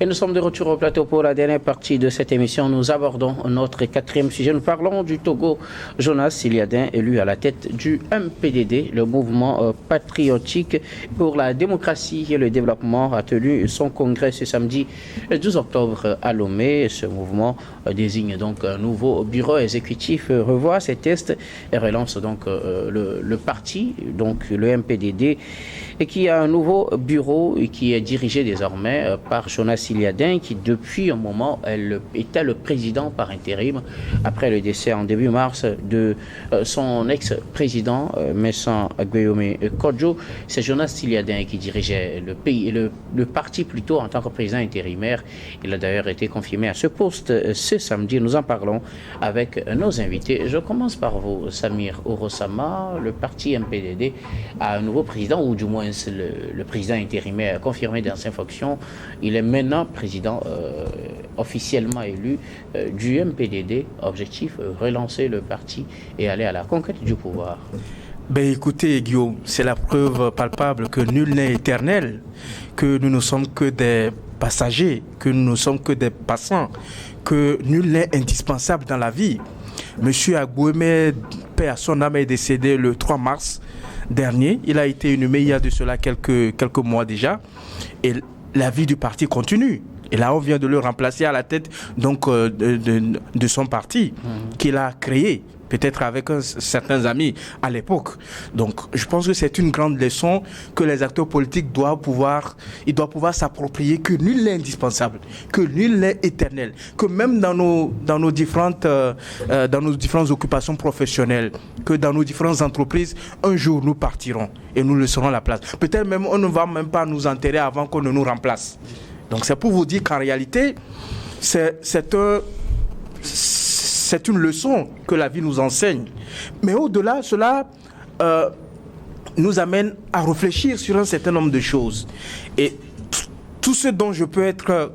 Et nous sommes de retour au plateau pour la dernière partie de cette émission. Nous abordons notre quatrième sujet. Nous parlons du Togo. Jonas Siliadin, élu à la tête du MPDD, le mouvement patriotique pour la démocratie et le développement, a tenu son congrès ce samedi 12 octobre à Lomé. Ce mouvement désigne donc un nouveau bureau exécutif, revoit ses tests et relance donc le parti, donc le MPDD, et qui a un nouveau bureau et qui est dirigé désormais par Jonas Siliadin, qui depuis un moment était le président par intérim après le décès en début mars de son ex-président Messan Agueyome Kodjo. C'est Jonas Siliadin qui dirigeait le pays, le parti plutôt en tant que président intérimaire. Il a d'ailleurs été confirmé à ce poste ce samedi. Nous en parlons avec nos invités. Je commence par vous, Samir Orosama. Le parti MPDD a un nouveau président, ou du moins le président intérimaire confirmé dans ses fonctions. Il est maintenant président officiellement élu du MPDD. Objectif, relancer le parti et aller à la conquête du pouvoir. Ben écoutez Guillaume, c'est la preuve palpable que nul n'est éternel, que nous ne sommes que des passagers, que nous ne sommes que des passants, que nul n'est indispensable dans la vie. Monsieur Agbouémé, paix à son âme, est décédé le 3 mars dernier. Il a été inhumé il y a de cela quelques mois déjà. Et la vie du parti continue. Et là, on vient de le remplacer à la tête donc, de son parti qu'il a créé, peut-être avec certains amis à l'époque. Donc, je pense que c'est une grande leçon que les acteurs politiques doivent pouvoir s'approprier, que nul n'est indispensable, que nul n'est éternel, que même dans nos différentes occupations professionnelles, que dans nos différentes entreprises, un jour nous partirons et nous laisserons la place. Peut-être même on ne va même pas nous enterrer avant qu'on ne nous remplace. Donc c'est pour vous dire qu'en réalité, c'est une leçon que la vie nous enseigne. Mais au-delà, cela nous amène à réfléchir sur un certain nombre de choses. Et tout ce dont je peux être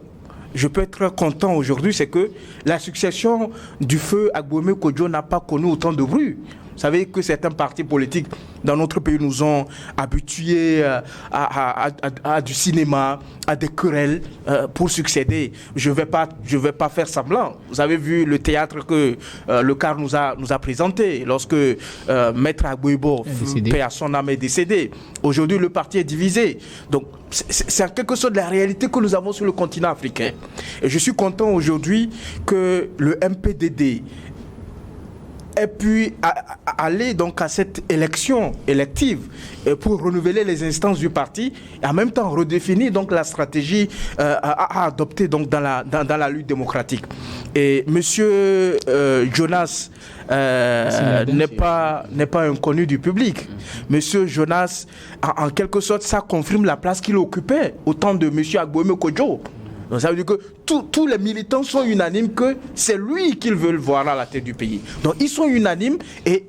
content aujourd'hui, c'est que la succession du feu Agbouémé Kodjo n'a pas connu autant de bruit. Vous savez que certains partis politiques dans notre pays nous ont habitués à du cinéma, à des querelles pour succéder. Je vais pas faire semblant. Vous avez vu le théâtre que le CAR nous a présenté lorsque Maître Agbouébo, paix à son âme, est décédé. Aujourd'hui, le parti est divisé. Donc, c'est en quelque sorte la réalité que nous avons sur le continent africain. Et je suis content aujourd'hui que le MPDD ait pu aller donc à cette élection élective pour renouveler les instances du parti et en même temps redéfinir donc la stratégie à adopter donc dans la lutte démocratique. Et monsieur Jonas n'est pas inconnu du public. Monsieur Jonas, en quelque sorte, ça confirme la place qu'il occupait au temps de monsieur Agbouémé Kodjo. Donc ça veut dire que tous les militants sont unanimes que c'est lui qu'ils veulent voir à la tête du pays. Donc ils sont unanimes et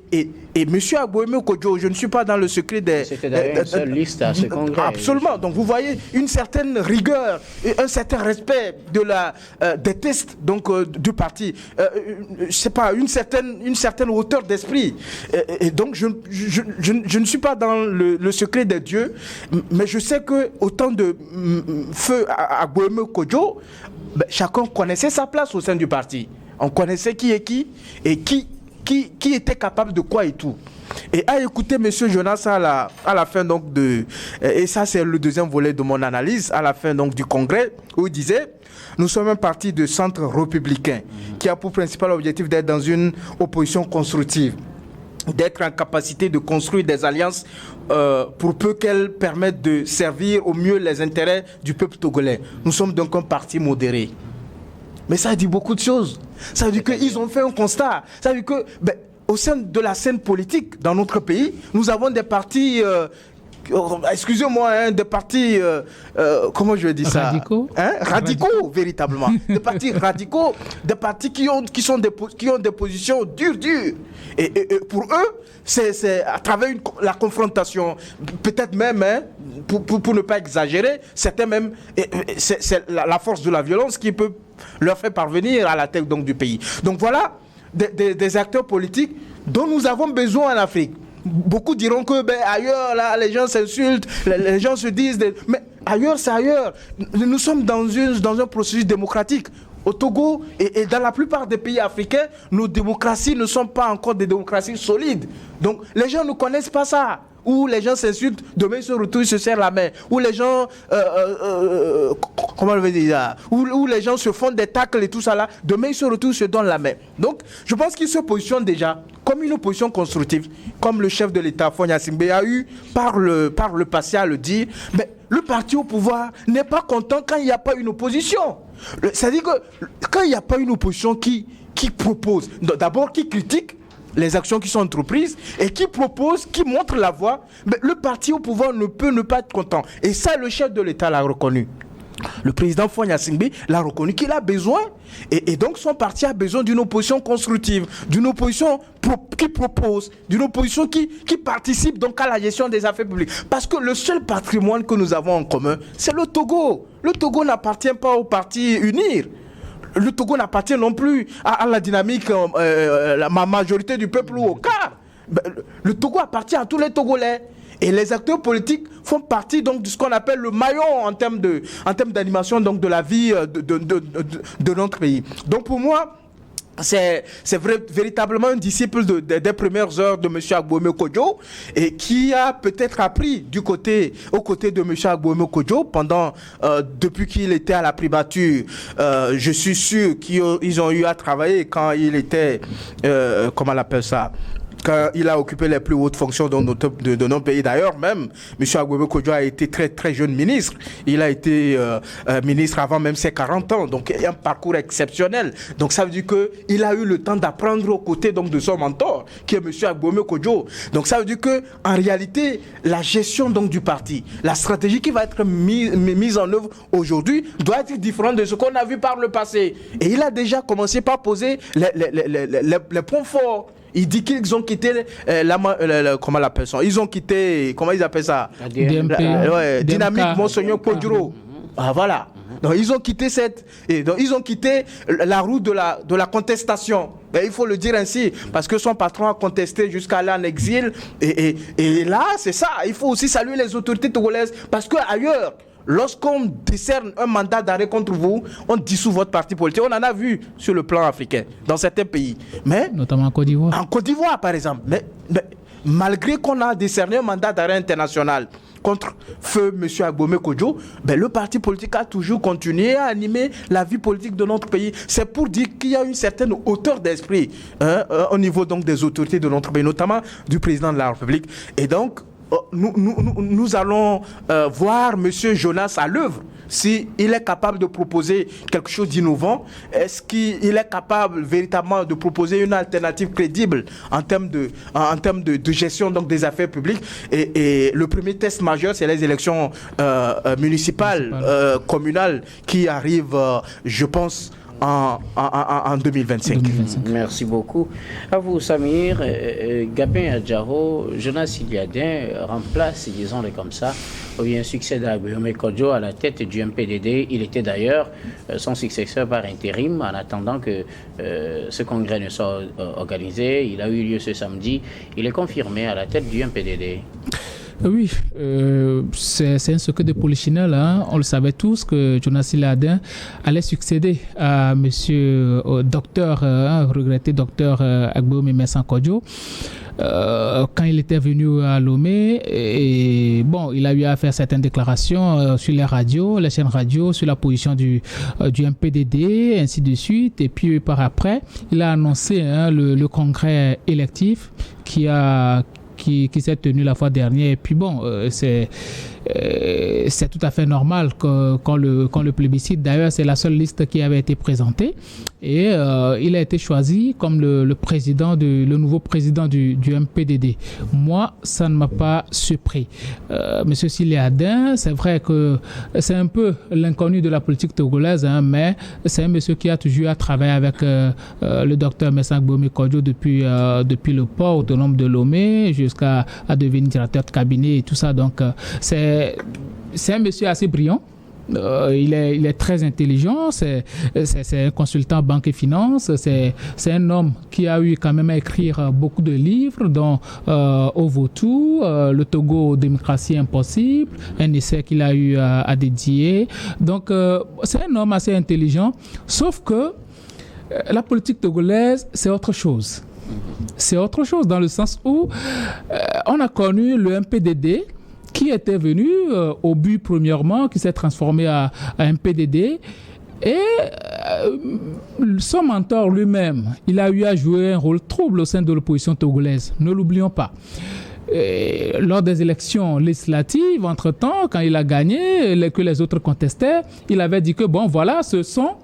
M. Agbouémé Kodjo, je ne suis pas dans le secret des... C'était d'ailleurs une seule liste à ce congrès. Absolument. Donc vous voyez une certaine rigueur, un certain respect des tests donc, du parti. Je sais pas, une certaine hauteur d'esprit. Et donc je ne suis pas dans le secret des dieux, mais je sais que autant de feu Agbouémé Kodjo, chacun connaissait sa place au sein du parti. On connaissait qui est qui et qui était capable de quoi et tout. Et à écouter M. Jonas à la fin donc et ça c'est le deuxième volet de mon analyse, à la fin donc du congrès, où il disait: nous sommes un parti de centre républicain qui a pour principal objectif d'être dans une opposition constructive, d'être en capacité de construire des alliances pour peu qu'elles permettent de servir au mieux les intérêts du peuple togolais. Nous sommes donc un parti modéré. Mais ça dit beaucoup de choses. Ça veut dire qu'ils ont fait un constat. Ça veut dire que, au sein de la scène politique dans notre pays, nous avons des partis, excusez-moi, des partis, comment je vais dire ça? Radicaux. Radicaux, véritablement. Des partis radicaux, des partis qui ont des positions dures. Et pour eux, c'est à travers la confrontation, peut-être même, pour ne pas exagérer, c'était même, c'est la force de la violence qui peut leur faire parvenir à la tête donc, du pays. Donc voilà des acteurs politiques dont nous avons besoin en Afrique. Beaucoup diront que ailleurs, là, les gens s'insultent, les gens se disent... Mais Ailleurs, c'est ailleurs. Nous sommes dans un processus démocratique. Au Togo et dans la plupart des pays africains, nos démocraties ne sont pas encore des démocraties solides. Donc les gens ne connaissent pas ça. Où les gens s'insultent, demain ils se retrouvent, ils se serrent la main. Où les gens, comment on veut dire ça, où les gens se font des tacles et tout ça là, demain ils se retrouvent, ils se donnent la main. Donc je pense qu'ils se positionnent déjà comme une opposition constructive, comme le chef de l'État, Fonya Singbe, a eu par le passé à le dire. Mais le parti au pouvoir n'est pas content quand il n'y a pas une opposition. C'est-à-dire que quand il n'y a pas une opposition qui propose, d'abord qui critique les actions qui sont entreprises et qui propose, qui montre la voie, mais le parti au pouvoir ne peut ne pas être content. Et ça, le chef de l'État l'a reconnu. Le président Fonya Singbe l'a reconnu qu'il a besoin, et donc son parti a besoin d'une opposition constructive, d'une opposition qui propose, d'une opposition qui participe donc à la gestion des affaires publiques. Parce que le seul patrimoine que nous avons en commun, c'est le Togo. Le Togo n'appartient pas au parti UNIR. Le Togo n'appartient non plus à la dynamique, la majorité du peuple ou au quart. Le Togo appartient à tous les Togolais. Et les acteurs politiques font partie donc de ce qu'on appelle le maillon en termes d'animation donc de la vie de notre pays. Donc pour moi, c'est véritablement un disciple des premières heures de M. Agboueme Kodjo et qui a peut-être appris aux côtés de M. Agboueme Kodjo depuis qu'il était à la primature. Je suis sûr qu'ils ont eu à travailler quand il était, comment on appelle ça, quand il a occupé les plus hautes fonctions de nos pays. D'ailleurs, même, M. Agboueme Kodjo a été très, très jeune ministre. Il a été ministre avant même ses 40 ans. Donc, il y a un parcours exceptionnel. Donc, ça veut dire qu'il a eu le temps d'apprendre aux côtés donc, de son mentor, qui est M. Agboueme Kodjo. Donc, ça veut dire qu'en réalité, la gestion donc, du parti, la stratégie qui va être mise en œuvre aujourd'hui doit être différente de ce qu'on a vu par le passé. Et il a déjà commencé par poser les points forts. Il dit qu'ils ont quitté comment l'appelle ça? Ils ont quitté, comment ils appellent ça? Dynamique Monseigneur Kodjuro. Ah voilà. Donc ils ont quitté la route de la contestation. Et il faut le dire ainsi, parce que son patron a contesté jusqu'à aller en exil. Et là, c'est ça. Il faut aussi saluer les autorités togolaises, parce que ailleurs, lorsqu'on décerne un mandat d'arrêt contre vous, on dissout votre parti politique. On en a vu sur le plan africain, dans certains pays. Mais, notamment en Côte d'Ivoire. En Côte d'Ivoire, par exemple. Mais malgré qu'on a décerné un mandat d'arrêt international contre feu M. Agboueme Kodjo, le parti politique a toujours continué à animer la vie politique de notre pays. C'est pour dire qu'il y a une certaine hauteur d'esprit au niveau donc, des autorités de notre pays, notamment du président de la République. Et donc, nous allons voir M. Jonas à l'œuvre. S'il est capable de proposer quelque chose d'innovant, est-ce qu'il est capable véritablement de proposer une alternative crédible en termes de gestion donc, des affaires publiques. Et le premier test majeur, c'est les élections municipales, communales qui arrivent, je pense, en 2025. Merci beaucoup. À vous, Samir. Gabin Adjaro, Jonas Siliadin remplace, disons-le comme ça, ou bien succède à Agboueme Kodjo à la tête du MPDD. Il était d'ailleurs son successeur par intérim en attendant que ce congrès ne soit organisé. Il a eu lieu ce samedi. Il est confirmé à la tête du MPDD. Oui, c'est un secret de polichinelle. On le savait tous que Jonas Siliadin allait succéder à monsieur docteur, regretté docteur Agboueme Mensah Kodjo. Quand il était venu à Lomé, et bon, il a eu à faire certaines déclarations sur les radios, les chaînes radio, sur la position du MPDD, ainsi de suite. Et puis par après, il a annoncé le congrès électif qui s'est tenu la fois dernière. Et puis bon, c'est tout à fait normal quand le plébiscite, d'ailleurs c'est la seule liste qui avait été présentée, et il a été choisi comme le nouveau président du MPDD. Moi, ça ne m'a pas surpris. Monsieur Siliadin, c'est vrai que c'est un peu l'inconnu de la politique togolaise, mais c'est un monsieur qui a toujours travaillé avec le docteur Mensah Agboueme Kodjo depuis le port autonome de Lomé jusqu'à devenir directeur de cabinet et tout ça. Donc c'est un monsieur assez brillant, il est très intelligent, c'est un consultant banque et finance, c'est un homme qui a eu quand même à écrire beaucoup de livres, dont Au Vautour, Le Togo, démocratie impossible, un essai qu'il a eu à dédier. Donc, c'est un homme assez intelligent, sauf que la politique togolaise, c'est autre chose. C'est autre chose dans le sens où on a connu le MPDD qui était venu au but premièrement, qui s'est transformé à un PDD. Et son mentor lui-même, il a eu à jouer un rôle trouble au sein de l'opposition togolaise. Ne l'oublions pas. Et lors des élections législatives, entre-temps, quand il a gagné, que les autres contestaient, il avait dit que bon, voilà, ce sont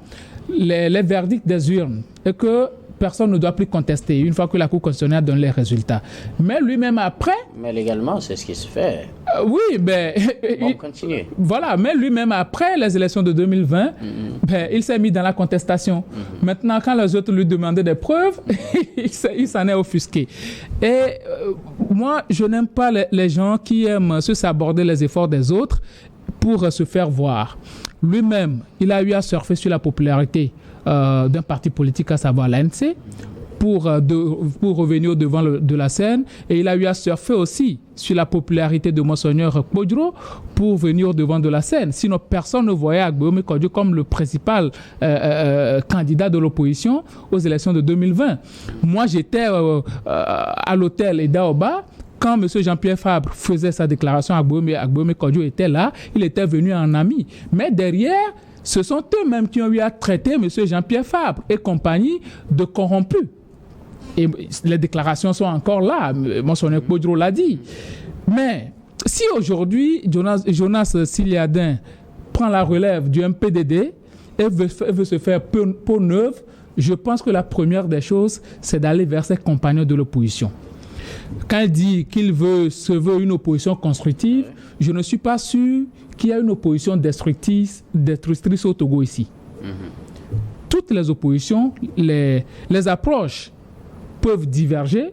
les verdicts des urnes et que personne ne doit plus contester une fois que la Cour constitutionnelle donne les résultats. Mais lui-même après... Mais légalement, c'est ce qui se fait. Oui, mais... Bon, continuez. Voilà, mais lui-même après les élections de 2020, il s'est mis dans la contestation. Maintenant, quand les autres lui demandaient des preuves, il s'en est offusqué. Et moi, je n'aime pas les gens qui aiment se saborder les efforts des autres pour se faire voir. Lui-même, il a eu à surfer sur la popularité d'un parti politique, à savoir l'ANC, pour revenir au devant de la scène. Et il a eu à surfer aussi sur la popularité de Monseigneur Kpodro pour venir au devant de la scène. Sinon, personne ne voyait Agboyome Kodjo comme le principal candidat de l'opposition aux élections de 2020. Moi, j'étais à l'hôtel Edaoba. Quand M. Jean-Pierre Fabre faisait sa déclaration, Agboyome Kodjo était là, il était venu en ami. Mais derrière, ce sont eux-mêmes qui ont eu à traiter M. Jean-Pierre Fabre et compagnie de corrompus. Et les déclarations sont encore là, Monseigneur Kpodro l'a dit. Mais si aujourd'hui, Jonas Siliadin prend la relève du MPDD et veut se faire peau neuve, je pense que la première des choses, c'est d'aller vers ses compagnons de l'opposition. Quand il dit qu'il se veut une opposition constructive, je ne suis pas sûr qu'il y a une opposition destructrice au Togo ici. Toutes les oppositions, les approches peuvent diverger,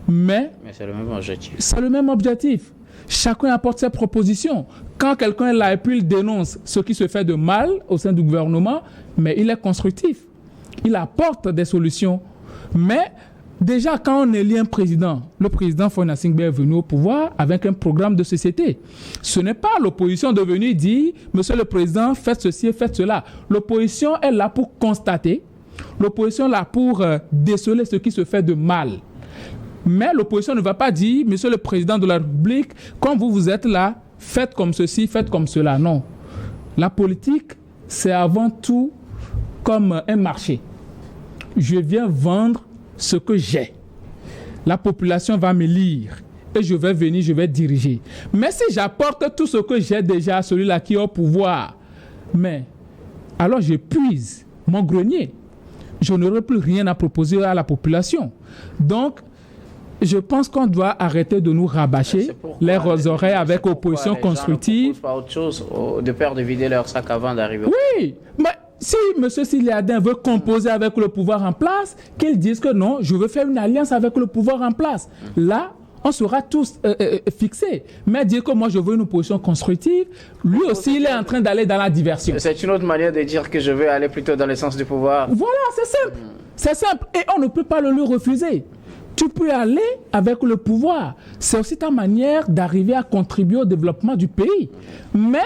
mais c'est le même objectif. C'est le même objectif. Chacun apporte ses propositions. Quand quelqu'un est là et puis il dénonce ce qui se fait de mal au sein du gouvernement, mais il est constructif. Il apporte des solutions. Mais déjà, quand on élit un président, le président Faure Gnassingbé est venu au pouvoir avec un programme de société. Ce n'est pas l'opposition de venir dire « Monsieur le Président, faites ceci et faites cela ». L'opposition est là pour constater. L'opposition est là pour déceler ce qui se fait de mal. Mais l'opposition ne va pas dire « Monsieur le Président de la République, quand vous êtes là, faites comme ceci, faites comme cela ». Non. La politique, c'est avant tout comme un marché. Je viens vendre ce que j'ai. La population va me lire et je vais venir, je vais diriger. Mais si j'apporte tout ce que j'ai déjà à celui-là qui est au pouvoir, mais alors je puise mon grenier. Je n'aurai plus rien à proposer à la population. Donc, je pense qu'on doit arrêter de nous rabâcher les oreilles avec opposition constructive. Pas autre chose, de peur de vider leur sac avant d'arriver. Oui, mais si M. Siliadin veut composer avec le pouvoir en place, qu'ils disent que non, je veux faire une alliance avec le pouvoir en place. Là, on sera tous fixés. Mais dire que moi, je veux une opposition constructive, lui aussi, il est en train d'aller dans la diversion. C'est une autre manière de dire que je veux aller plutôt dans le sens du pouvoir. Voilà, c'est simple. C'est simple. Et on ne peut pas le lui refuser. Tu peux aller avec le pouvoir. C'est aussi ta manière d'arriver à contribuer au développement du pays. Mais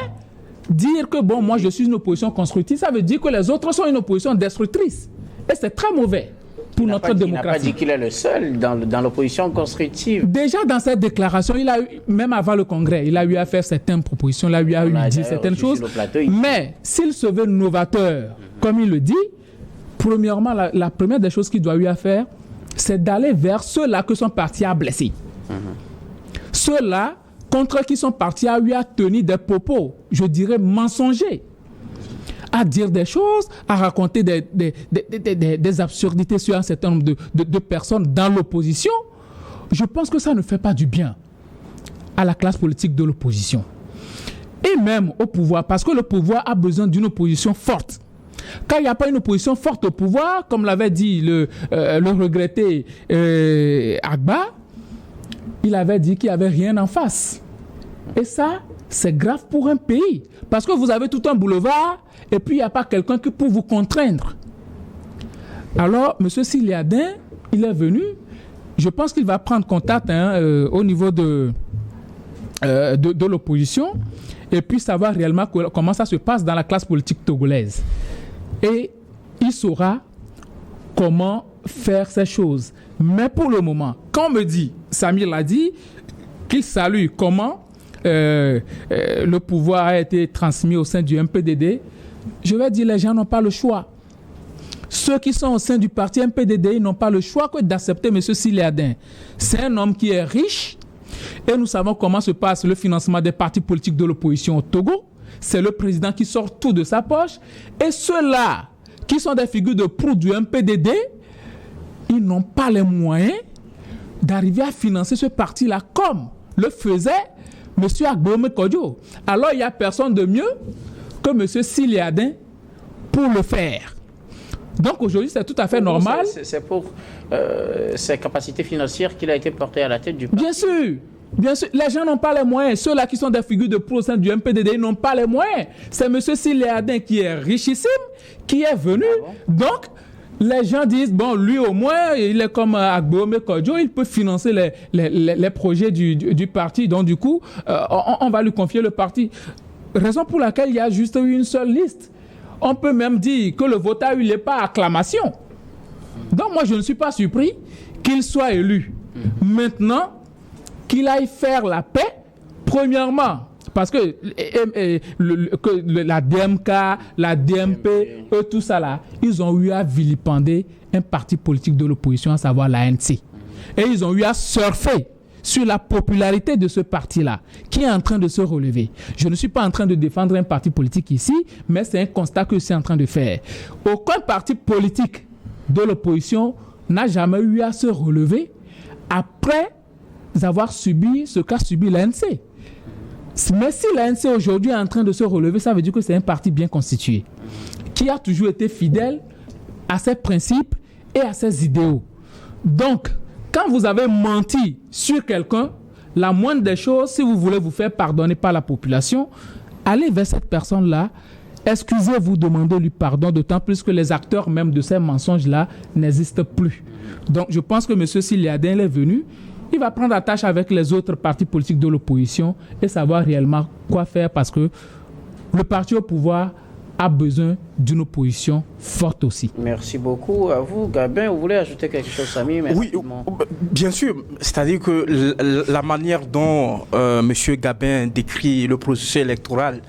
dire que, bon, moi, je suis une opposition constructive, ça veut dire que les autres sont une opposition destructrice. Et c'est très mauvais pour notre démocratie. Il n'a pas dit qu'il est le seul dans l'opposition constructive. Déjà, dans cette déclaration, il a eu, même avant le Congrès, il a eu à faire certaines propositions, il a eu à dire certaines choses. Mais s'il se veut novateur, comme il le dit, premièrement, la première des choses qu'il doit eu à faire, c'est d'aller vers ceux-là que son parti a blessés. Ceux-là contre qui son parti a eu à tenir des propos, je dirais, mensongers. À dire des choses, à raconter des absurdités sur un certain nombre de personnes dans l'opposition. Je pense que ça ne fait pas du bien à la classe politique de l'opposition. Et même au pouvoir, parce que le pouvoir a besoin d'une opposition forte. Quand il n'y a pas une opposition forte au pouvoir, comme l'avait dit le regretté Agba, il avait dit qu'il n'y avait rien en face. Et ça, c'est grave pour un pays. Parce que vous avez tout un boulevard et puis il n'y a pas quelqu'un qui peut vous contraindre. Alors, M. Sylla-Din, il est venu. Je pense qu'il va prendre contact au niveau de l'opposition et puis savoir réellement comment ça se passe dans la classe politique togolaise. Et il saura comment faire ces choses. Mais pour le moment, quand on me dit, Samir l'a dit, qu'il salue comment le pouvoir a été transmis au sein du MPDD, je vais dire les gens n'ont pas le choix. Ceux qui sont au sein du parti MPDD, ils n'ont pas le choix que d'accepter M. Sylla-Din. C'est un homme qui est riche et nous savons comment se passe le financement des partis politiques de l'opposition au Togo. C'est le président qui sort tout de sa poche. Et ceux-là, qui sont des figures de proue du MPDD, ils n'ont pas les moyens d'arriver à financer ce parti-là comme le faisait M. Agboome Kodjo. Alors, il n'y a personne de mieux que M. Sylla-Din pour le faire. Donc, aujourd'hui, c'est tout à fait normal. C'est pour ses capacités financières qu'il a été porté à la tête du parti. Bien sûr. Bien sûr, les gens n'ont pas les moyens. Ceux-là qui sont des figures de proue au sein du MPDD, ils n'ont pas les moyens. C'est M. Sylla-Din qui est richissime, qui est venu. Ah bon? Donc, les gens disent, bon, lui au moins, il est comme Agboome Kodjo, il peut financer les projets du parti. Donc, du coup, on va lui confier le parti. Raison pour laquelle il y a juste une seule liste. On peut même dire que le vote a eu les pas acclamation. Donc, moi, je ne suis pas surpris qu'il soit élu. Maintenant, qu'il aille faire la paix, premièrement, parce que la DMK, la DMP, tout ça là, ils ont eu à vilipender un parti politique de l'opposition, à savoir l'ANC. Et ils ont eu à surfer sur la popularité de ce parti-là, qui est en train de se relever. Je ne suis pas en train de défendre un parti politique ici, mais c'est un constat que je suis en train de faire. Aucun parti politique de l'opposition n'a jamais eu à se relever après avoir subi ce qu'a subi l'ANC. Mais si l'ANC aujourd'hui est en train de se relever, ça veut dire que c'est un parti bien constitué, qui a toujours été fidèle à ses principes et à ses idéaux. Donc, quand vous avez menti sur quelqu'un, la moindre des choses, si vous voulez vous faire pardonner par la population, allez vers cette personne-là, excusez-vous, demandez-lui pardon, d'autant plus que les acteurs même de ces mensonges-là n'existent plus. Donc, je pense que M. Sylla-Din est venu, il va prendre attache avec les autres partis politiques de l'opposition et savoir réellement quoi faire parce que le parti au pouvoir a besoin d'une opposition forte aussi. Merci beaucoup à vous, Gabin. Vous voulez ajouter quelque chose, Samy? Oui, bien sûr. C'est-à-dire que la manière dont M. Gabin décrit le processus électoral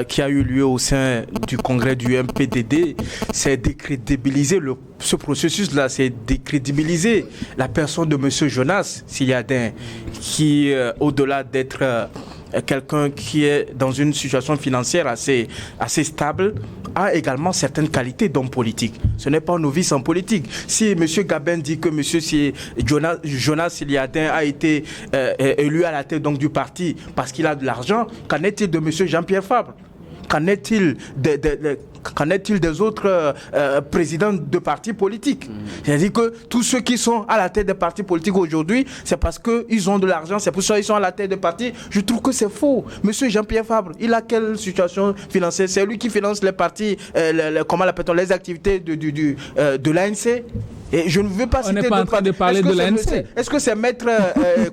qui a eu lieu au sein du congrès du MPDD, c'est décrédibiliser ce processus-là, c'est décrédibiliser la personne de M. Jonas Sylla-Din, qui, au-delà d'être quelqu'un qui est dans une situation financière assez stable, a également certaines qualités d'homme politique. Ce n'est pas un novice en politique. Si M. Gabin dit que M. Jonas Sylla-Din a été élu à la tête donc, du parti parce qu'il a de l'argent, qu'en est-il de M. Jean-Pierre Fabre? Qu'en est-il des autres présidents de partis politiques? C'est-à-dire que tous ceux qui sont à la tête des partis politiques aujourd'hui, c'est parce qu'ils ont de l'argent, c'est pour ça qu'ils sont à la tête des partis. Je trouve que c'est faux. Monsieur Jean-Pierre Fabre, il a quelle situation financière? C'est lui qui finance les partis, comment l'appelle-t-on, les activités de l'ANC. Et je ne veux pas citer... On n'est pas en train de parler de l'ANC. Est-ce que c'est maître...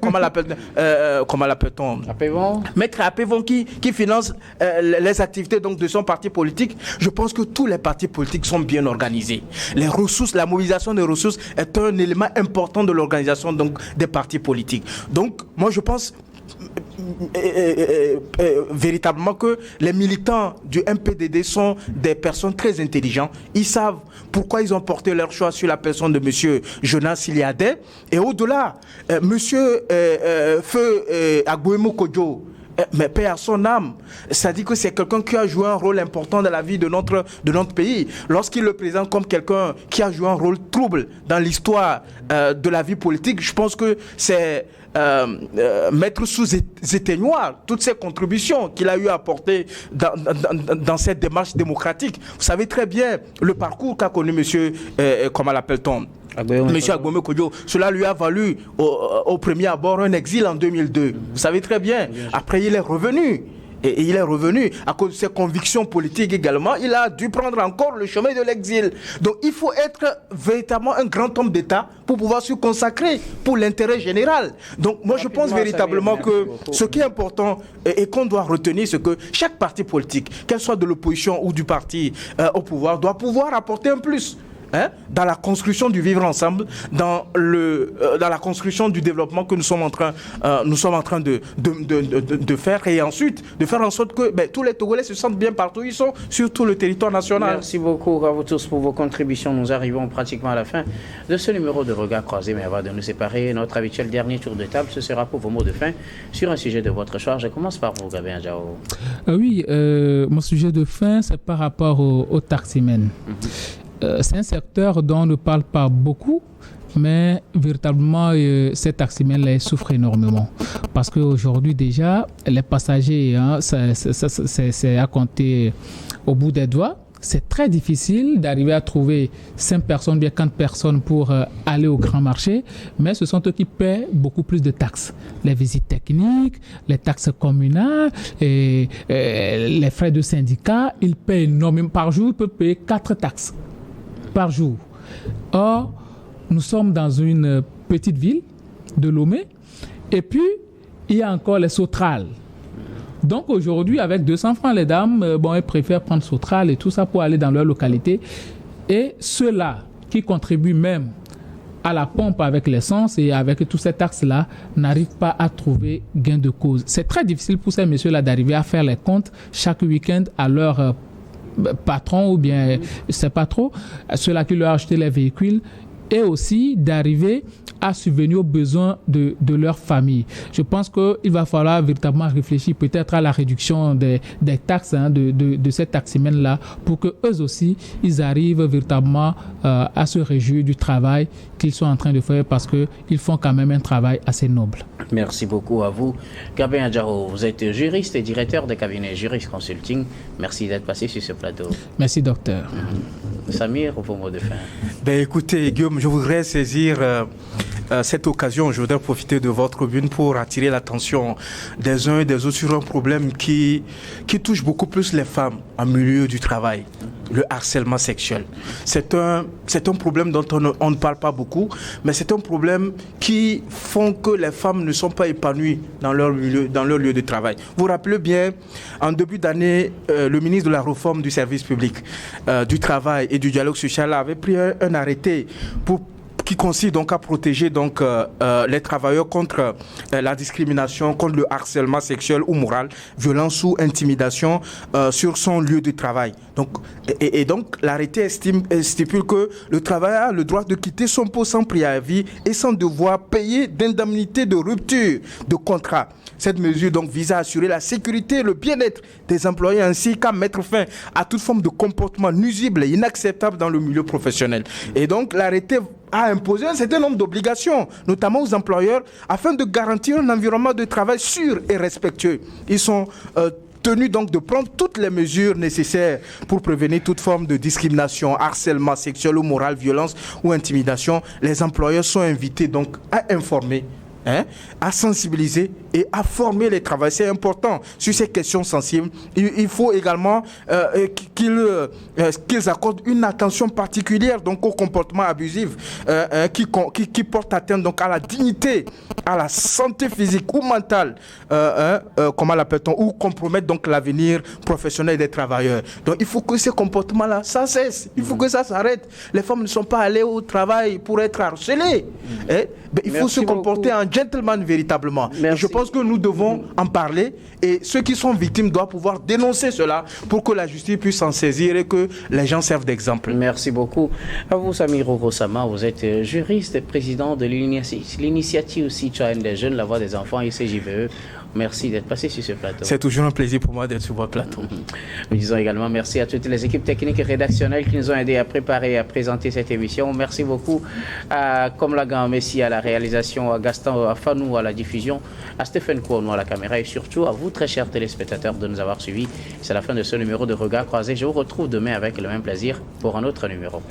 comment l'appelle-t-on? Apévon. Maître Apévon qui finance les activités donc, de son parti politique. Je pense que tous les partis politiques sont bien organisés. Les ressources, la mobilisation des ressources est un élément important de l'organisation donc, des partis politiques. Donc, moi je pense... véritablement que les militants du MPDD sont des personnes très intelligentes. Ils savent pourquoi ils ont porté leur choix sur la personne de M. Jonas Sylla-Din. Et au-delà, M. Feu Agboome Kodjo, mais paix à son âme, ça dit que c'est quelqu'un qui a joué un rôle important dans la vie de notre pays. Lorsqu'il le présente comme quelqu'un qui a joué un rôle trouble dans l'histoire de la vie politique, je pense que c'est mettre sous éteignoir toutes ces contributions qu'il a eu à apporter dans cette démarche démocratique. Vous savez très bien le parcours qu'a connu monsieur, comment l'appelle-t-on, Monsieur Agbome Kodjo, cela lui a valu au premier abord un exil en 2002. Vous savez très bien. Après, il est revenu. Et il est revenu à cause de ses convictions politiques également. Il a dû prendre encore le chemin de l'exil. Donc il faut être véritablement un grand homme d'État pour pouvoir se consacrer pour l'intérêt général. Donc moi je pense véritablement que ce qui est important et qu'on doit retenir, c'est que chaque parti politique, qu'elle soit de l'opposition ou du parti au pouvoir, doit pouvoir apporter un plus. Dans la construction du vivre ensemble, dans la construction du développement que nous sommes en train de faire, et ensuite de faire en sorte que tous les Togolais se sentent bien partout où ils sont, sur tout le territoire national. Merci beaucoup à vous tous pour vos contributions. Nous arrivons pratiquement à la fin de ce numéro de Regard Croisé, mais avant de nous séparer, notre habituel dernier tour de table, ce sera pour vos mots de fin sur un sujet de votre choix. Je commence par vous, Gabin Diao. Oui, mon sujet de fin, c'est par rapport au taximène. C'est un secteur dont on ne parle pas beaucoup, mais véritablement, ces taximens-là souffrent énormément. Parce qu'aujourd'hui, déjà, les passagers, c'est à compter au bout des doigts. C'est très difficile d'arriver à trouver 5 personnes, bien 40 personnes pour aller au grand marché, mais ce sont eux qui paient beaucoup plus de taxes. Les visites techniques, les taxes communales, et les frais de syndicat, ils paient énormément. Par jour, ils peuvent payer 4 taxes par jour. Or, nous sommes dans une petite ville de Lomé, et puis il y a encore les Sautrales. Donc aujourd'hui, avec 200 francs, les dames, elles préfèrent prendre Sautral et tout ça pour aller dans leur localité. Et ceux-là qui contribuent même à la pompe avec l'essence et avec tous ces taxes-là n'arrivent pas à trouver gain de cause. C'est très difficile pour ces messieurs-là d'arriver à faire les comptes chaque week-end à leur patron ou bien, je ne sais pas trop, ceux-là qui leur ont acheté les véhicules, et aussi d'arriver à subvenir aux besoins de leur famille. Je pense qu'il va falloir véritablement réfléchir peut-être à la réduction des taxes de ces taximènes-là pour qu'eux aussi, ils arrivent véritablement à se réjouir du travail qu'ils sont en train de faire parce qu'ils font quand même un travail assez noble. Merci beaucoup à vous. Gabin Adjaro, vous êtes juriste et directeur de cabinet Jurist Consulting. Merci d'être passé sur ce plateau. Merci, docteur. Samir, vos mots de fin. Écoutez, Guillaume, je voudrais saisir cette occasion, je voudrais profiter de votre tribune pour attirer l'attention des uns et des autres sur un problème qui touche beaucoup plus les femmes en milieu du travail, le harcèlement sexuel. C'est un problème dont on ne parle pas beaucoup, mais c'est un problème qui font que les femmes ne sont pas épanouies dans leur lieu de travail. Vous vous rappelez bien, en début d'année, le ministre de la Réforme du service public, du travail et du dialogue social avait pris un arrêté qui consiste donc à protéger les travailleurs contre la discrimination, contre le harcèlement sexuel ou moral, violence ou intimidation sur son lieu de travail. Donc l'arrêté stipule que le travailleur a le droit de quitter son poste sans préavis et sans devoir payer d'indemnité de rupture de contrat. Cette mesure donc vise à assurer la sécurité et le bien-être des employés ainsi qu'à mettre fin à toute forme de comportement nuisible et inacceptable dans le milieu professionnel. Et donc l'arrêté a imposé un certain nombre d'obligations, notamment aux employeurs, afin de garantir un environnement de travail sûr et respectueux. Ils sont tenus donc de prendre toutes les mesures nécessaires pour prévenir toute forme de discrimination, harcèlement sexuel ou moral, violence ou intimidation. Les employeurs sont invités donc à informer, à sensibiliser et à former les travailleurs. C'est important sur ces questions sensibles. Il faut également qu'ils accordent une attention particulière donc au comportement abusif qui porte atteinte donc à la dignité, à la santé physique ou mentale, comment l'appelle-t-on, ou compromettent donc l'avenir professionnel des travailleurs. Donc il faut que ces comportements-là, ça cesse. Il faut que ça s'arrête. Les femmes ne sont pas allées au travail pour être harcelées. Il faut se comporter en gentleman véritablement. Et je pense que nous devons en parler et ceux qui sont victimes doivent pouvoir dénoncer cela pour que la justice puisse s'en saisir et que les gens servent d'exemple. Merci beaucoup. À vous, Samir Orosama, vous êtes juriste et président de l'initiative citoyenne des jeunes, la voix des enfants et CJVE. Merci d'être passé sur ce plateau. C'est toujours un plaisir pour moi d'être sur votre plateau. Nous disons également merci à toutes les équipes techniques et rédactionnelles qui nous ont aidés à préparer et à présenter cette émission. Merci beaucoup à Komlagan Messi à la réalisation, à Gaston Afanou à la diffusion, à Stéphane Kouanou à la caméra et surtout à vous, très chers téléspectateurs, de nous avoir suivis. C'est la fin de ce numéro de Regard Croisé. Je vous retrouve demain avec le même plaisir pour un autre numéro.